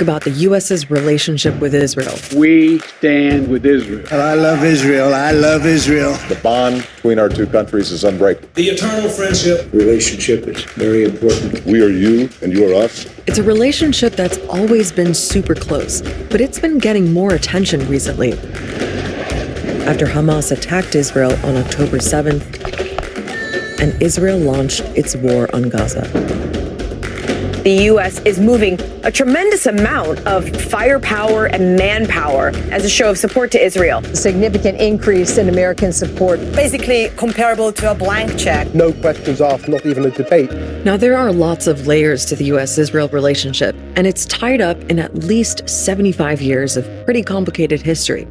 talk about the U.S.'s relationship with Israel. We stand with Israel. I love Israel. I love Israel. The bond between our two countries is unbreakable. The eternal friendship. Relationship is very important. We are you and you are us. It's a relationship that's always been super close, but it's been getting more attention recently. After Hamas attacked Israel on October 7th, and Israel launched its war on Gaza. The U.S. is moving a tremendous amount of firepower and manpower as a show of support to Israel. A significant increase in American support. Basically comparable to a blank check. No questions asked, not even a debate. Now, there are lots of layers to the U.S.-Israel relationship, and it's tied up in at least 75 years of pretty complicated history.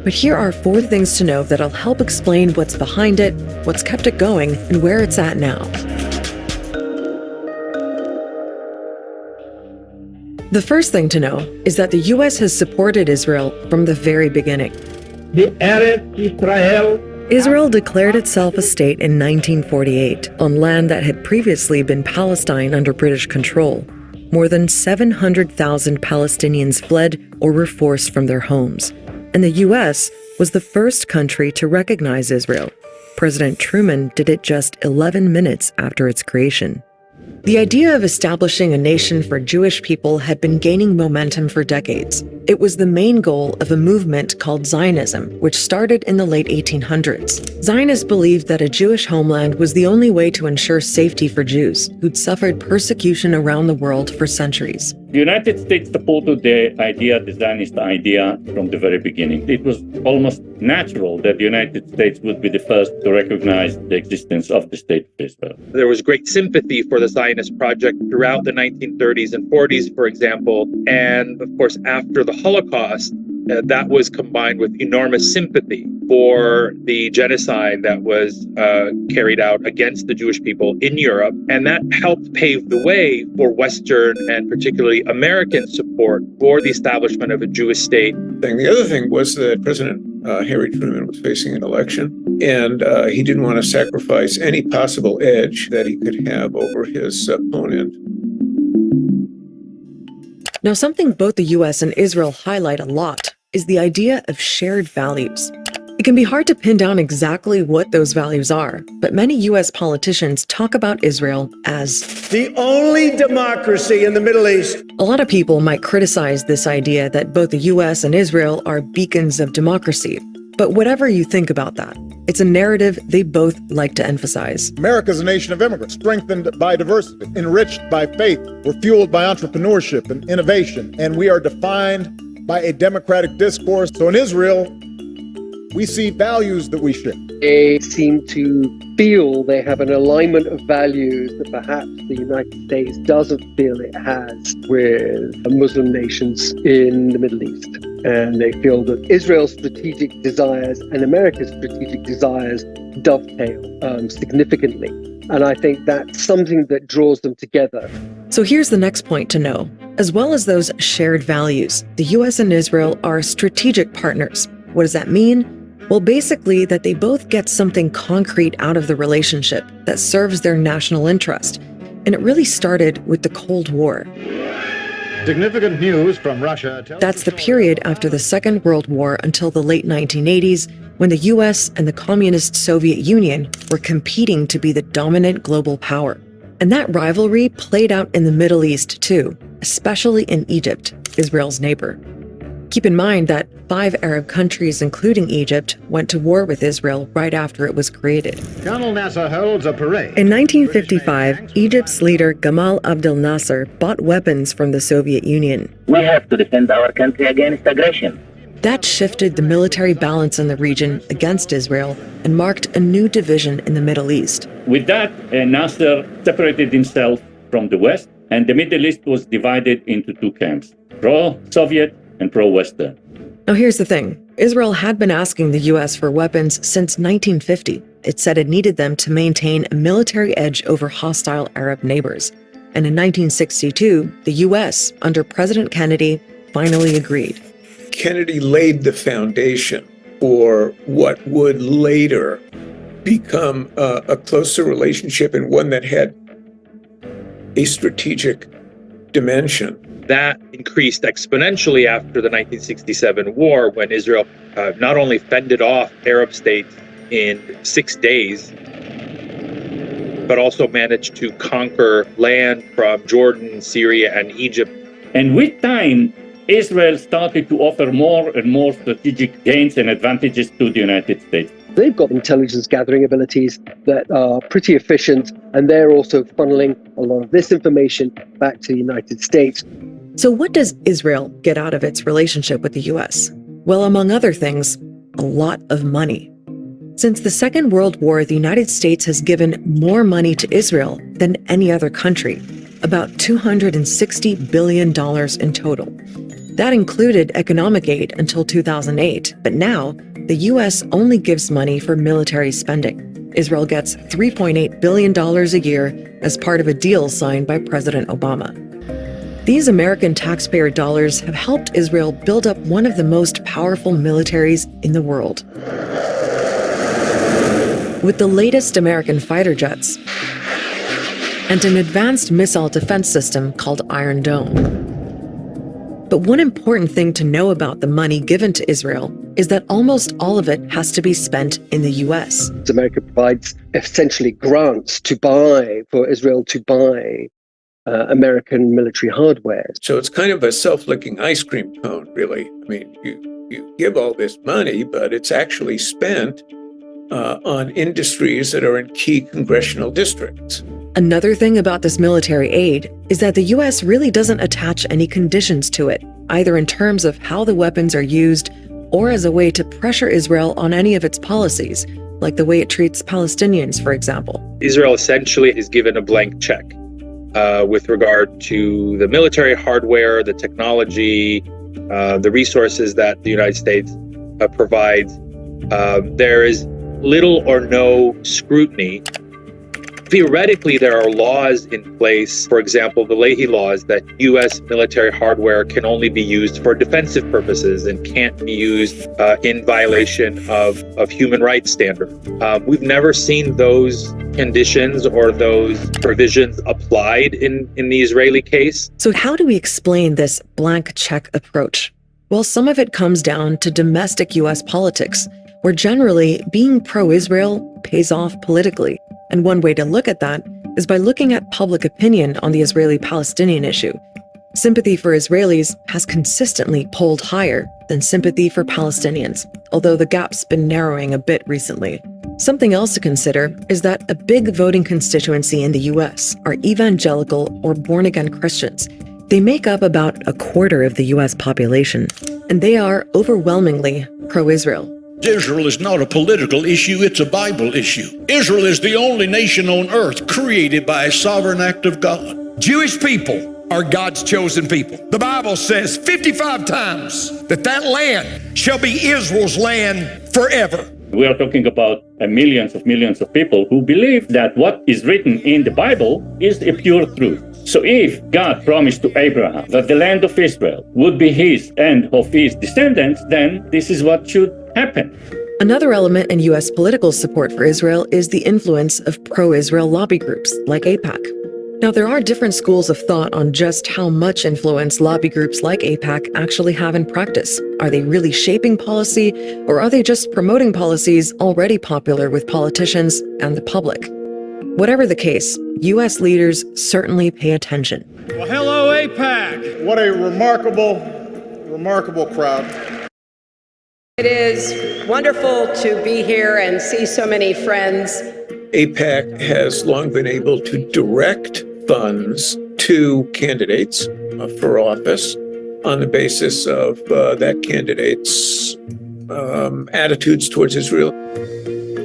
But here are 4 things to know that'll help explain what's behind it, what's kept it going, and where it's at now. The first thing to know is that the U.S. has supported Israel from the very beginning. Israel declared itself a state in 1948 on land that had previously been Palestine under British control. More than 700,000 Palestinians fled or were forced from their homes. And the U.S. was the first country to recognize Israel. President Truman did it just 11 minutes after its creation. The idea of establishing a nation for Jewish people had been gaining momentum for decades. It was the main goal of a movement called Zionism, which started in the late 1800s. Zionists believed that a Jewish homeland was the only way to ensure safety for Jews, who'd suffered persecution around the world for centuries. The United States supported the Zionist idea from the very beginning. It was almost natural that the United States would be the first to recognize the existence of the State of Israel. There was great sympathy for the Zionist project throughout the 1930s and 40s, for example. And of course, after the Holocaust, that was combined with enormous sympathy for the genocide that was carried out against the Jewish people in Europe. And that helped pave the way for Western and particularly American support for the establishment of a Jewish state. The other thing was that President Harry Truman was facing an election, and he didn't want to sacrifice any possible edge that he could have over his opponent. Now, something both the U.S. and Israel highlight a lot is the idea of shared values. It can be hard to pin down exactly what those values are, but many U.S. politicians talk about Israel as the only democracy in the Middle East. A lot of people might criticize this idea that both the U.S. and Israel are beacons of democracy. But whatever you think about that, it's a narrative they both like to emphasize. America is a nation of immigrants, strengthened by diversity, enriched by faith. We're fueled by entrepreneurship and innovation, and we are defined by a democratic discourse. So in Israel, we see values that we share. They seem to feel they have an alignment of values that perhaps the United States doesn't feel it has with Muslim nations in the Middle East. And they feel that Israel's strategic desires and America's strategic desires dovetail significantly. And I think that's something that draws them together. So here's the next point to know. As well as those shared values, the U.S. and Israel are strategic partners. What does that mean? Well, basically that they both get something concrete out of the relationship that serves their national interest. And it really started with the Cold War. Significant news from Russia. That's the period after the Second World War until the late 1980s, when the U.S. and the Communist Soviet Union were competing to be the dominant global power. And that rivalry played out in the Middle East too, especially in Egypt, Israel's neighbor. Keep in mind that 5 Arab countries, including Egypt, went to war with Israel right after it was created. Colonel Nasser holds a parade. In 1955, Egypt's leader Gamal Abdel Nasser bought weapons from the Soviet Union. We have to defend our country against aggression. That shifted the military balance in the region against Israel and marked a new division in the Middle East. With that, Nasser separated himself from the West, and the Middle East was divided into 2 camps, pro-Soviet and pro-Western. Now here's the thing. Israel had been asking the U.S. for weapons since 1950. It said it needed them to maintain a military edge over hostile Arab neighbors. And in 1962, the U.S., under President Kennedy, finally agreed. Kennedy laid the foundation for what would later become a closer relationship and one that had a strategic dimension. That increased exponentially after the 1967 war, when Israel not only fended off Arab states in 6 days, but also managed to conquer land from Jordan, Syria, and Egypt. And with time, Israel started to offer more and more strategic gains and advantages to the United States. They've got intelligence gathering abilities that are pretty efficient, and they're also funneling a lot of this information back to the United States. So what does Israel get out of its relationship with the US? Well, among other things, a lot of money. Since the Second World War, the United States has given more money to Israel than any other country, about $260 billion in total. That included economic aid until 2008, but now the U.S. only gives money for military spending. Israel gets $3.8 billion a year as part of a deal signed by President Obama. These American taxpayer dollars have helped Israel build up one of the most powerful militaries in the world. With the latest American fighter jets and an advanced missile defense system called Iron Dome. But one important thing to know about the money given to Israel is that almost all of it has to be spent in the U.S. America provides essentially grants to buy, for Israel to buy American military hardware. So it's kind of a self-licking ice cream cone, really. I mean, you give all this money, but it's actually spent on industries that are in key congressional districts. Another thing about this military aid is that the U.S. really doesn't attach any conditions to it, either in terms of how the weapons are used or as a way to pressure Israel on any of its policies, like the way it treats Palestinians, for example. Israel essentially is given a blank check with regard to the military hardware, the technology, the resources that the United States provides. There is little or no scrutiny. Theoretically, there are laws in place, for example, the Leahy laws, that U.S. military hardware can only be used for defensive purposes and can't be used in violation of human rights standards. We've never seen those conditions or those provisions applied in the Israeli case. So how do we explain this blank check approach? Well, some of it comes down to domestic U.S. politics, where generally being pro-Israel pays off politically. And one way to look at that is by looking at public opinion on the Israeli-Palestinian issue. Sympathy for Israelis has consistently polled higher than sympathy for Palestinians, although the gap's been narrowing a bit recently. Something else to consider is that a big voting constituency in the US are evangelical or born-again Christians. They make up about a quarter of the US population, and they are overwhelmingly pro-Israel. Israel is not a political issue, it's a Bible issue. Israel is the only nation on earth created by a sovereign act of God. Jewish people are God's chosen people. The Bible says 55 times that land shall be Israel's land forever. We are talking about millions of people who believe that what is written in the Bible is a pure truth. So if God promised to Abraham that the land of Israel would be his and of his descendants, then this is what should happen. Another element in U.S. political support for Israel is the influence of pro-Israel lobby groups like AIPAC. Now, there are different schools of thought on just how much influence lobby groups like AIPAC actually have in practice. Are they really shaping policy, or are they just promoting policies already popular with politicians and the public? Whatever the case, U.S. leaders certainly pay attention. Well, hello, AIPAC. What a remarkable crowd. It is wonderful to be here and see so many friends. AIPAC has long been able to direct funds to candidates for office on the basis of that candidate's attitudes towards Israel,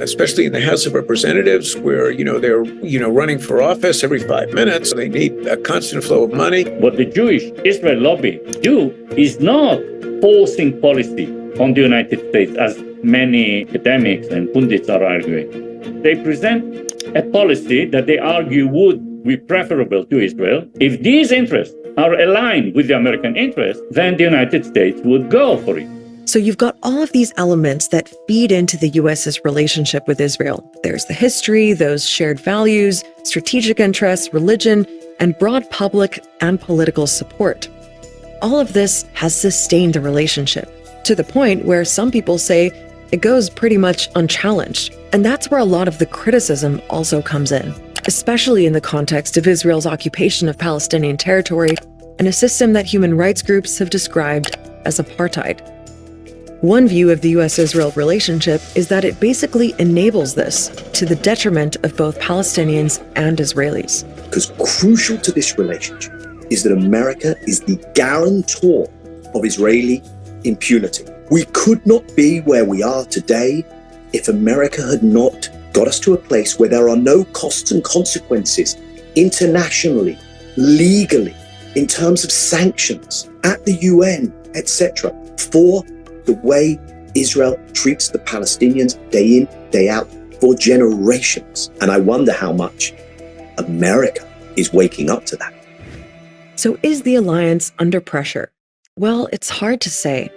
especially in the House of Representatives, where, they're, running for office every 5 minutes. They need a constant flow of money. What the Jewish Israel lobby do is not forcing policy on the United States, as many academics and pundits are arguing. They present a policy that they argue would be preferable to Israel. If these interests are aligned with the American interests, then the United States would go for it. So you've got all of these elements that feed into the U.S.'s relationship with Israel. There's the history, those shared values, strategic interests, religion, and broad public and political support. All of this has sustained the relationship, to the point where some people say it goes pretty much unchallenged. And that's where a lot of the criticism also comes in, especially in the context of Israel's occupation of Palestinian territory and a system that human rights groups have described as apartheid. One view of the US-Israel relationship is that it basically enables this to the detriment of both Palestinians and Israelis. Because crucial to this relationship is that America is the guarantor of Israeli impunity. We could not be where we are today if America had not got us to a place where there are no costs and consequences internationally, legally, in terms of sanctions at the UN, etc., for the way Israel treats the Palestinians day in, day out, for generations. And I wonder how much America is waking up to that. So is the alliance under pressure? Well, it's hard to say.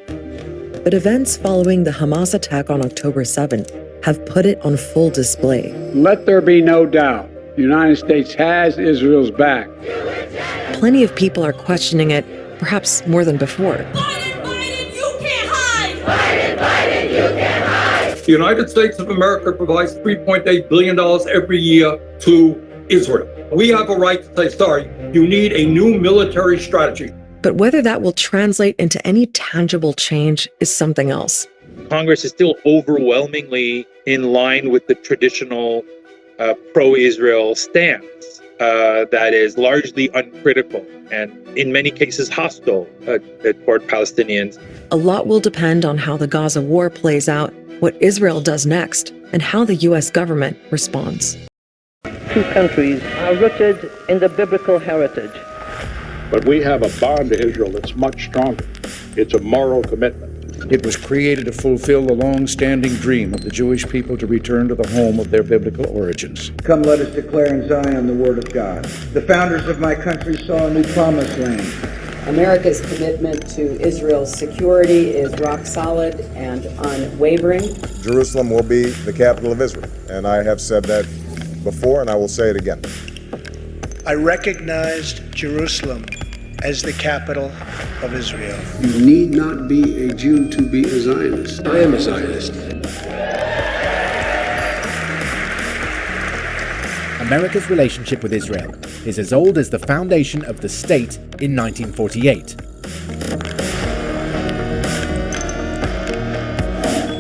But events following the Hamas attack on October 7th have put it on full display. Let there be no doubt, the United States has Israel's back. Plenty of people are questioning it, perhaps more than before. Biden, you can't hide! Biden, you can't hide! The United States of America provides $3.8 billion every year to Israel. We have a right to say, sorry, you need a new military strategy. But whether that will translate into any tangible change is something else. Congress is still overwhelmingly in line with the traditional pro-Israel stance that is largely uncritical and in many cases hostile toward Palestinians. A lot will depend on how the Gaza war plays out, what Israel does next, and how the US government responds. Two countries are rooted in the biblical heritage. But we have a bond to Israel that's much stronger. It's a moral commitment. It was created to fulfill the long-standing dream of the Jewish people to return to the home of their biblical origins. Come, let us declare in Zion the word of God. The founders of my country saw a new promised land. America's commitment to Israel's security is rock solid and unwavering. Jerusalem will be the capital of Israel, and I have said that before, and I will say it again. I recognized Jerusalem as the capital of Israel. You need not be a Jew to be a Zionist. I am a Zionist. America's relationship with Israel is as old as the foundation of the state in 1948.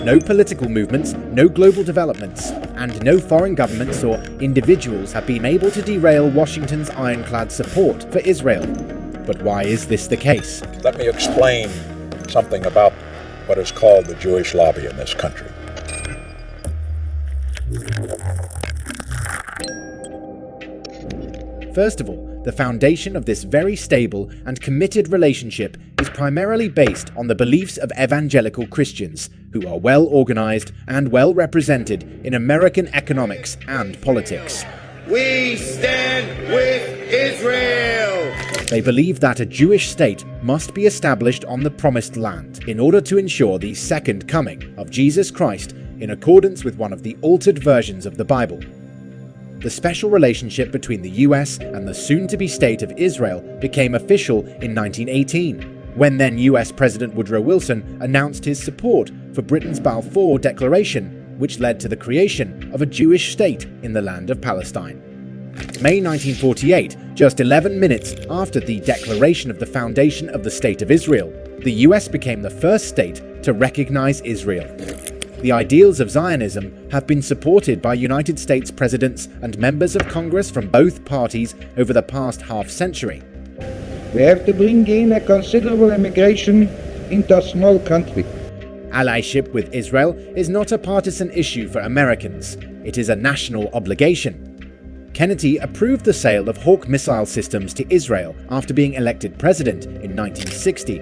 No political movements, no global developments, and no foreign governments or individuals have been able to derail Washington's ironclad support for Israel. But why is this the case? Let me explain something about what is called the Jewish lobby in this country. First of all, the foundation of this very stable and committed relationship is primarily based on the beliefs of evangelical Christians, who are well organized and well represented in American economics and politics. We stand with Israel! They believe that a Jewish state must be established on the Promised Land in order to ensure the second coming of Jesus Christ in accordance with one of the altered versions of the Bible. The special relationship between the US and the soon-to-be state of Israel became official in 1918, when then US President Woodrow Wilson announced his support for Britain's Balfour Declaration, which led to the creation of a Jewish state in the land of Palestine. May 1948, just 11 minutes after the declaration of the foundation of the State of Israel, the US became the first state to recognize Israel. The ideals of Zionism have been supported by United States presidents and members of Congress from both parties over the past half-century. We have to bring in a considerable immigration into a small country. Allyship with Israel is not a partisan issue for Americans. It is a national obligation. Kennedy approved the sale of Hawk missile systems to Israel after being elected president in 1960.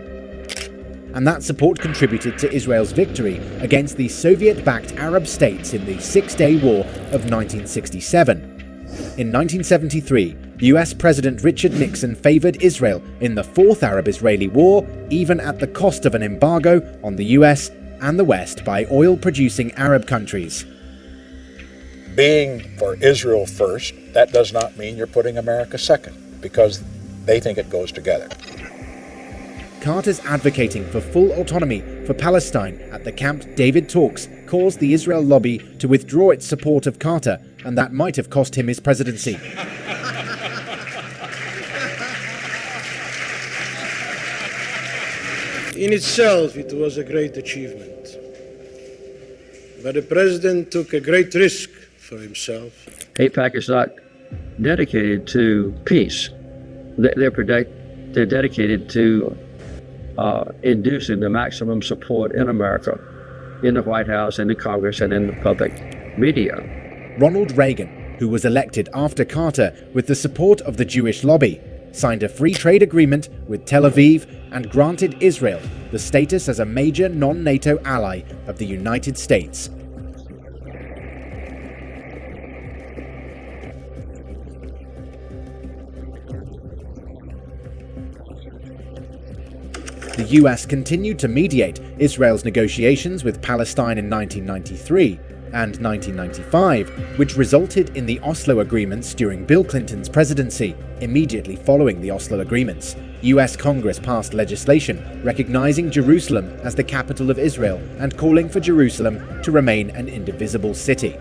And that support contributed to Israel's victory against the Soviet-backed Arab states in the Six-Day War of 1967. In 1973, US President Richard Nixon favored Israel in the Fourth Arab-Israeli War, even at the cost of an embargo on the US and the West by oil-producing Arab countries. Being for Israel first, that does not mean you're putting America second, because they think it goes together. Carter's advocating for full autonomy for Palestine at the Camp David talks caused the Israel lobby to withdraw its support of Carter, and that might have cost him his presidency. In itself, it was a great achievement. But the president took a great risk for himself. AIPAC is not dedicated to peace. They're dedicated to inducing the maximum support in America, in the White House, in the Congress, and in the public media. Ronald Reagan, who was elected after Carter with the support of the Jewish lobby, signed a free trade agreement with Tel Aviv and granted Israel the status as a major non-NATO ally of the United States. The US continued to mediate Israel's negotiations with Palestine in 1993 and 1995, which resulted in the Oslo Agreements during Bill Clinton's presidency. Immediately following the Oslo Agreements, US Congress passed legislation recognizing Jerusalem as the capital of Israel and calling for Jerusalem to remain an indivisible city.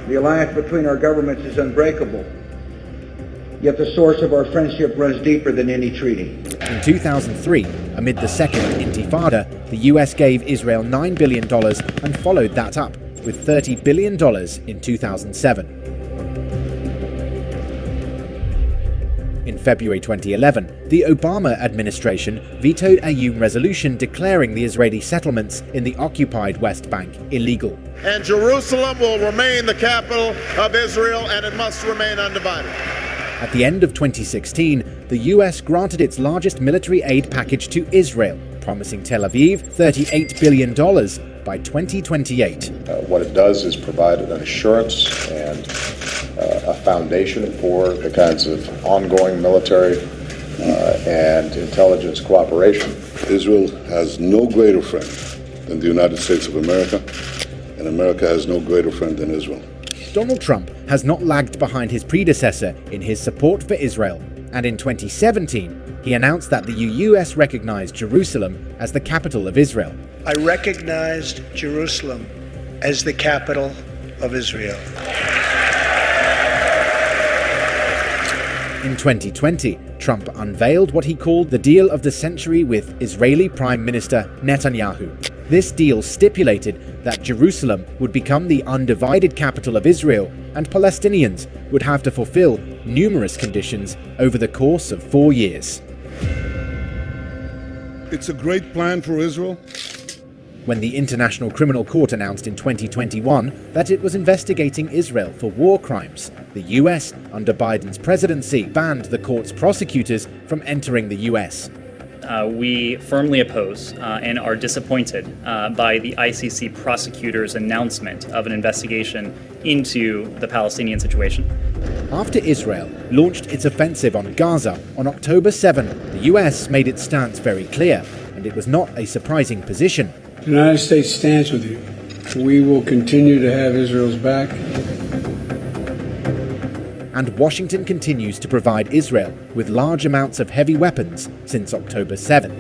The alliance between our governments is unbreakable, yet the source of our friendship runs deeper than any treaty. In 2003, amid the Second Intifada, the US gave Israel $9 billion and followed that up with $30 billion in 2007. In February 2011, the Obama administration vetoed a UN resolution declaring the Israeli settlements in the occupied West Bank illegal. And Jerusalem will remain the capital of Israel, and it must remain undivided. At the end of 2016, the US granted its largest military aid package to Israel, promising Tel Aviv $38 billion by 2028. What it does is provide an assurance and a foundation for the kinds of ongoing military and intelligence cooperation. Israel has no greater friend than the United States of America, and America has no greater friend than Israel. Donald Trump has not lagged behind his predecessor in his support for Israel, and in 2017, he announced that the US recognized Jerusalem as the capital of Israel. I recognized Jerusalem as the capital of Israel. In 2020, Trump unveiled what he called the deal of the century with Israeli Prime Minister Netanyahu. This deal stipulated that Jerusalem would become the undivided capital of Israel, and Palestinians would have to fulfill numerous conditions over the course of 4 years. It's a great plan for Israel. When the International Criminal Court announced in 2021 that it was investigating Israel for war crimes, the US, under Biden's presidency, banned the court's prosecutors from entering the US. We firmly oppose and are disappointed by the ICC prosecutors' announcement of an investigation into the Palestinian situation. After Israel launched its offensive on Gaza on October 7, the US made its stance very clear, and it was not a surprising position. The United States stands with you. We will continue to have Israel's back. And Washington continues to provide Israel with large amounts of heavy weapons since October 7.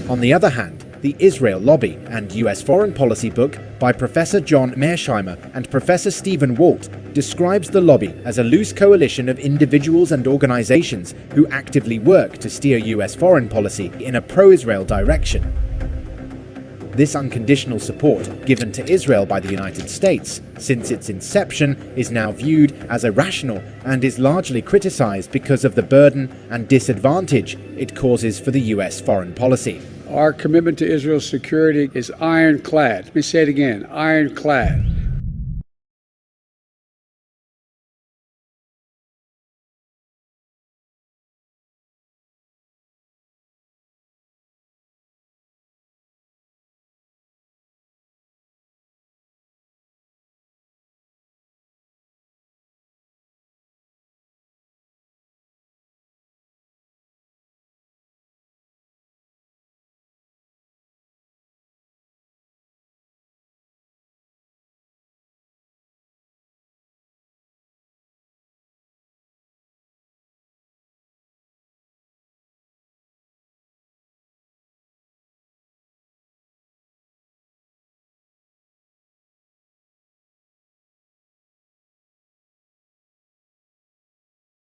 On the other hand, the Israel Lobby and US Foreign Policy book by Professor John Mearsheimer and Professor Stephen Walt describes the lobby as a loose coalition of individuals and organizations who actively work to steer US foreign policy in a pro-Israel direction. This unconditional support given to Israel by the United States since its inception is now viewed as irrational and is largely criticized because of the burden and disadvantage it causes for the US foreign policy. Our commitment to Israel's security is ironclad. Let me say it again, ironclad.